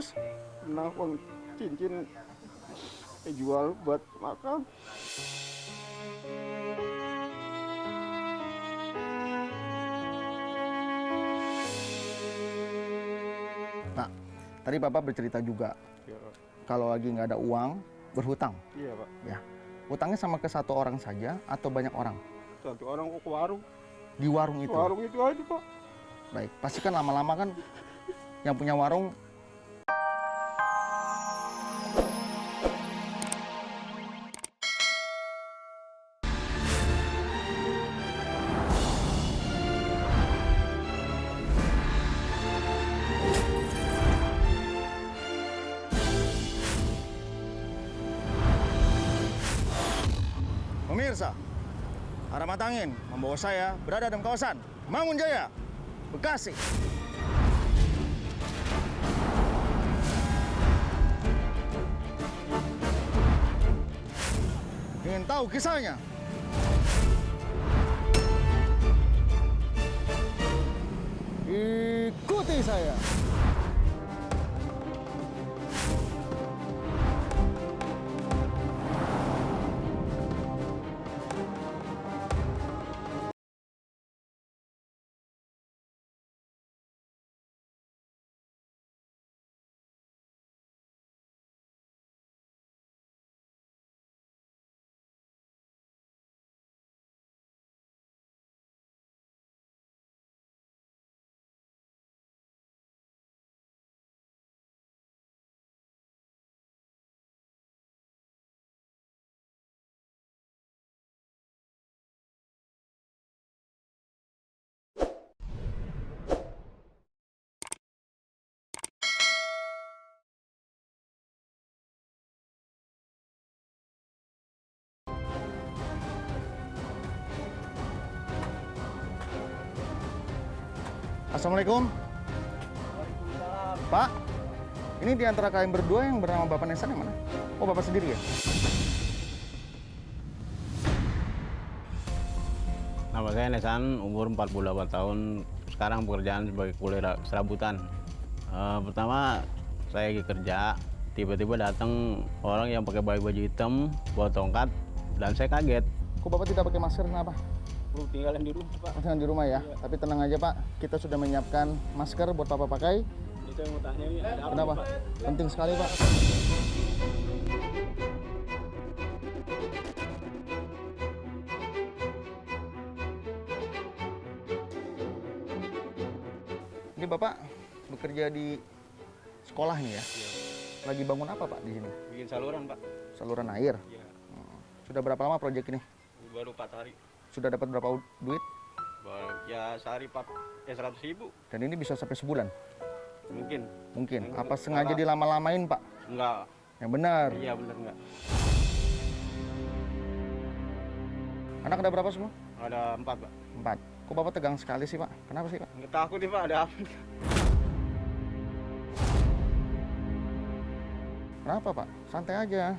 Terus? Pernah uang cincin jual buat makan. Nah, tadi Bapak bercerita juga Ya, kalau lagi nggak ada uang, berhutang. iya Pak. Ya, hutangnya sama ke satu orang saja atau banyak orang? Satu orang kok ke warung. Di warung itu? Warung itu aja Pak. Baik, pasti kan lama-lama kan yang punya warung. Pemirsa, arah Matangin membawa saya berada dalam kawasan Mangunjaya, Bekasi. Ingin tahu kisahnya? Ikuti saya. Assalamualaikum. Pak, ini di antara kalian berdua yang bernama Bapak Nesan yang mana? Oh, Bapak sendiri ya? Nama saya Nesan, umur 48 tahun, sekarang pekerjaan sebagai kulir serabutan. Pertama, saya lagi kerja, tiba-tiba datang orang yang pakai baju hitam, bawa tongkat, dan saya kaget. Kok Bapak tidak pakai masker, kenapa? Lu tinggalan di rumah Pak. Jangan di rumah ya, tapi tenang aja Pak, kita sudah menyiapkan masker buat Bapak pakai. Ini saya mau tanya ini ada apa Kenapa? Pak? Penting sekali Pak. Ini Bapak bekerja di sekolah nih ya? Lagi bangun apa Pak di sini? Bikin saluran Pak. Saluran air. Iya. Sudah berapa lama proyek ini? Baru 4 hari. Sudah dapat berapa duit? Ya sehari 100.000. Dan ini bisa sampai sebulan? Mungkin. Mungkin. Apa sengaja dilama-lamain Pak? Enggak. Yang benar. Iya benar enggak. Anak ada berapa semua? Ada 4 Pak. 4. Kok Bapak tegang sekali sih Pak? Kenapa sih Pak? Nggak takut nih Pak, ada apa? Kenapa Pak? Santai aja.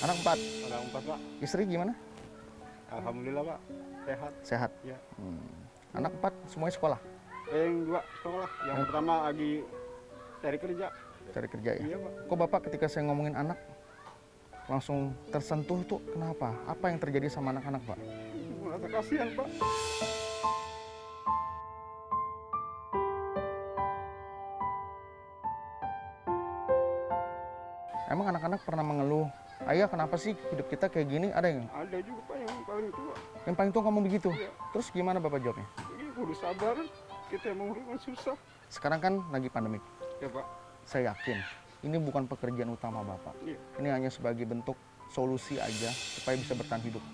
Anak 4. Ada 4 Pak. Istri gimana? Alhamdulillah Pak. Sehat. Sehat. Ya. Anak 4 semuanya sekolah? Yang 2 sekolah. Yang pertama lagi cari kerja. Cari kerja ya? Iya Pak. Kok Bapak ketika saya ngomongin anak langsung tersentuh tuh kenapa? Apa yang terjadi sama anak-anak Pak? Merasa kasihan Pak. Emang anak-anak pernah mengeluh, ayah kenapa sih hidup kita kayak gini? Ada yang? Ada juga Pak yang paling tua. Yang paling tua ngomong begitu? Iya. Terus gimana Bapak jawabnya? Ini kudu sabar. Kita mau urus kan susah. Sekarang kan lagi pandemik. Ya Pak. Saya yakin ini bukan pekerjaan utama Bapak. Iya. Ini hanya sebagai bentuk solusi aja supaya bisa bertahan hidup.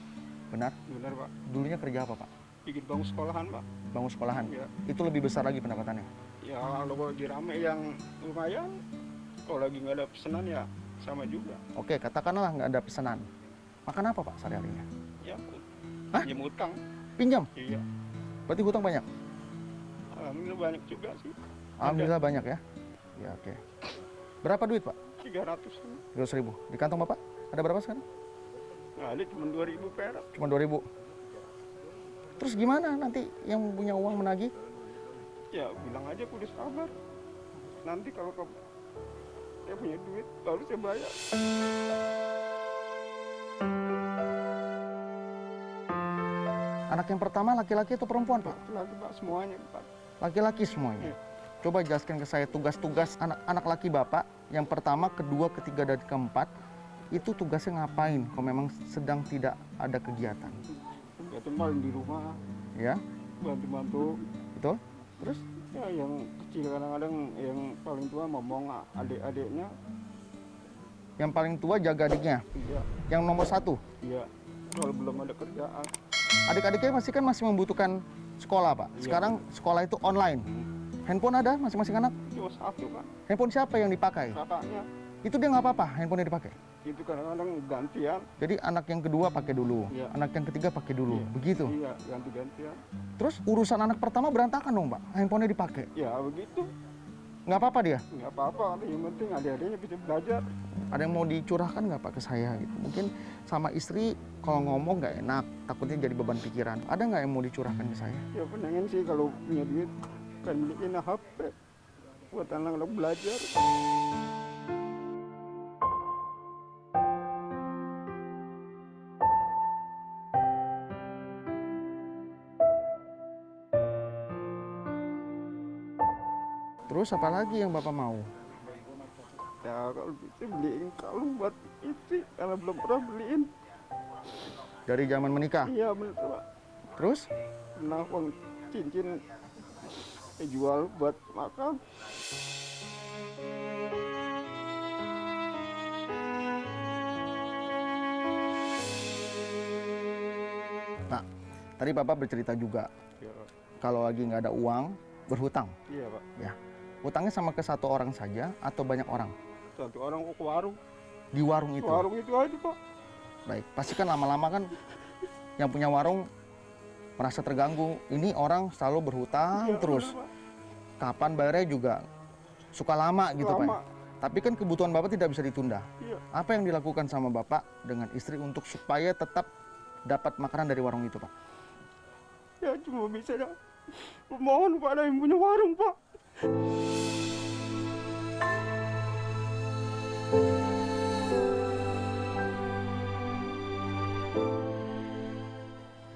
Benar? Benar Pak. Dulunya kerja apa Pak? Bikin bangun sekolahan Pak. Bangun sekolahan? Iya. Itu lebih besar lagi pendapatannya? Ya kalau lagi rame yang lumayan. Kalau lagi nggak ada pesanan ya sama juga. Oke, katakanlah nggak ada pesanan. Makan apa Pak sehari-harinya? Ya Hah? pinjam utang. Pinjam? Iya. Berarti hutang banyak? Alhamdulillah banyak juga sih. Alhamdulillah banyak ya? Ya oke. Berapa duit Pak? 300. 300.000. Di kantong Bapak ada berapa sekarang? Nah, ini cuma 2.000 perak. Cuma 2.000. Terus gimana nanti yang punya uang menagih? Ya bilang aja kudu sabar. Nanti kalau saya punya duit baru saya bayar. Anak yang pertama laki-laki atau perempuan, Pak? Laki Pak, semuanya Pak. Laki-laki semuanya. Iya. Coba jelaskan ke saya tugas-tugas anak laki Bapak yang pertama, kedua, ketiga, dan keempat itu tugasnya ngapain kalau memang sedang tidak ada kegiatan? Kegiatan paling di rumah, Ya, bantu-bantu. betul? Terus Ya yang kecil kadang-kadang yang paling tua ngomong adik-adiknya. yang paling tua jaga adiknya. Iya, Yang nomor satu, iya. Kalau belum ada kerjaan. adik-adiknya kan masih membutuhkan sekolah, Pak. Iya. Sekarang sekolah itu online. Handphone ada masing-masing anak? Cuma satu kan, Handphone siapa yang dipakai? kakaknya. Itu dia nggak apa-apa, handphonenya dipakai. Itu kadang-kadang gantian. Jadi anak yang kedua pakai dulu, Iya. anak yang ketiga pakai dulu, Iya. begitu. Iya, ganti-gantian. Terus urusan anak pertama berantakan dong, Pak. Handphonenya dipakai. Ya begitu, Nggak apa-apa dia? nggak apa-apa. Yang penting adik-adiknya bisa belajar. Ada yang mau dicurahkan nggak, Pak, ke saya gitu? Mungkin sama istri kalau ngomong nggak enak, takutnya jadi beban pikiran. Ada nggak yang mau dicurahkan ke saya? Ya pengen sih kalau punya duit kan beliin HP buat anak-anak belajar. Terus apa lagi yang Bapak mau? Ya kalau bisa beliin kalung buat istri karena belum pernah beliin. Dari zaman menikah. Iya bener Pak. Terus Pernah uang cincin jual buat makan. Nah, tadi Bapak bercerita juga Ya, kalau lagi nggak ada uang, berhutang. iya Pak. Ya, hutangnya sama ke satu orang saja atau banyak orang? Satu orang ke warung. Di warung itu. Warung itu aja Pak. Baik, pasti kan lama-lama kan yang punya warung merasa terganggu. Ini orang selalu berhutang Iya, terus. bener, Pak. Kapan bayarnya juga suka lama gitu, Pak. Lama. Tapi kan kebutuhan Bapak tidak bisa ditunda. Iya. Apa yang dilakukan sama Bapak dengan istri untuk supaya tetap dapat makanan dari warung itu, Pak? Ya cuma bisa ya. Mohon pada yang punya warung Pak.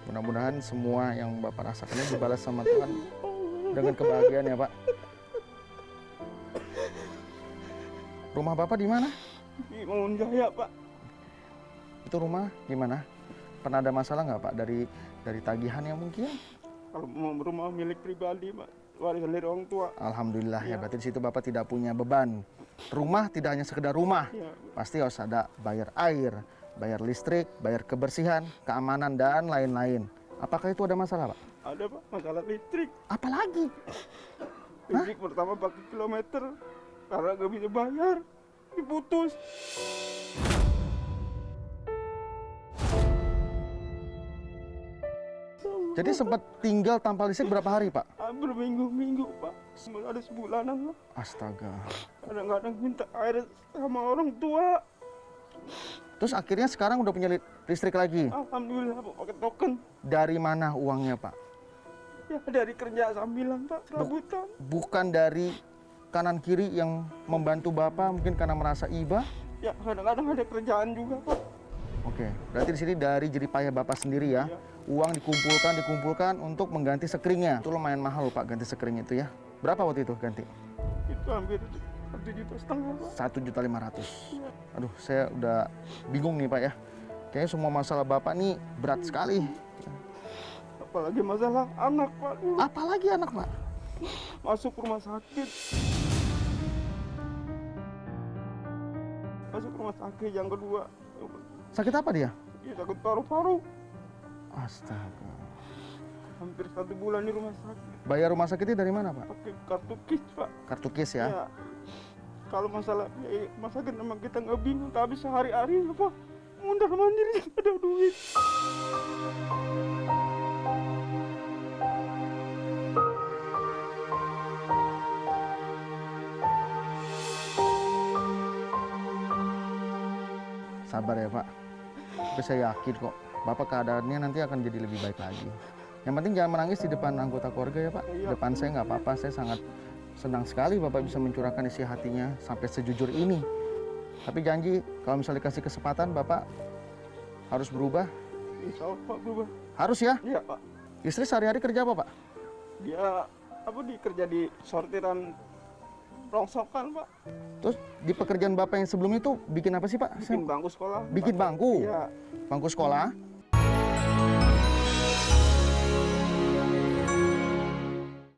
Mudah-mudahan semua yang Bapak rasakan ini dibalas sama Tuhan dengan kebahagiaan ya, Pak. Rumah Bapak di mana? Di Mangun Jaya Pak. Itu rumah gimana? Pernah ada masalah nggak, Pak, dari tagihan yang mungkin? Kalau mau rumah milik pribadi Pak, warisan dari orang tua. Alhamdulillah ya, Iya. berarti di situ Bapak tidak punya beban. Rumah tidak hanya sekedar rumah, Iya. pasti harus ada bayar air, bayar listrik, bayar kebersihan, keamanan, dan lain-lain. Apakah itu ada masalah, Pak? Ada Pak, masalah listrik. Apalagi? Listrik pertama pakai kilometer, karena nggak bisa bayar, diputus. Jadi sempat tinggal tanpa listrik berapa hari, Pak? Hampir minggu-minggu Pak, ada sebulanan lah. Astaga. Kadang-kadang minta air sama orang tua. Terus akhirnya sekarang udah punya listrik lagi. Alhamdulillah Pak, pakai token. Dari mana uangnya, Pak? Ya dari kerja sambilan Pak, serabutan. Bukan dari kanan kiri yang membantu Bapak mungkin karena merasa iba? Ya kadang-kadang ada kerjaan juga Pak. Oke, berarti di sini dari jeripayah Bapak sendiri ya. Iya. Uang dikumpulkan untuk mengganti sekringnya. Itu lumayan mahal loh, Pak, ganti sekring itu ya. Berapa waktu itu ganti? Itu hampir 1,5 juta Pak. 1.500.000. Aduh, saya udah bingung nih, Pak ya. Kayaknya semua masalah Bapak nih berat sekali. Apalagi masalah anak Pak dulu. Apalagi anak, Pak? Masuk rumah sakit. Masuk rumah sakit yang kedua. Sakit apa dia? Ya sakit paru-paru. Astaga. Hampir 1 bulan di rumah sakit. Bayar rumah sakitnya dari mana, Pak? Pakai kartu kis Pak. Kartu kis ya? Ya. Kalau masalah rumah sakit memang kita nggak bingung. Tapi sehari-hari Pak. Mundar mandir nggak ada duit. Sabar ya, Pak. Tapi saya yakin kok Bapak keadaannya nanti akan jadi lebih baik lagi. Yang penting jangan menangis di depan anggota keluarga ya, Pak. Di Iya. depan saya nggak apa-apa, saya sangat Senang sekali Bapak bisa mencurahkan isi hatinya sampai sejujur ini. Tapi janji kalau misalnya dikasih kesempatan Bapak harus berubah. Insya Allah Pak berubah. Harus ya? Iya Pak. Istri sehari-hari kerja apa Pak? Dia kerja di sortiran rongsokan Pak. Terus di pekerjaan Bapak yang sebelum itu bikin apa sih Pak? Bikin bangku sekolah. Bikin bangku? Iya. Bangku sekolah?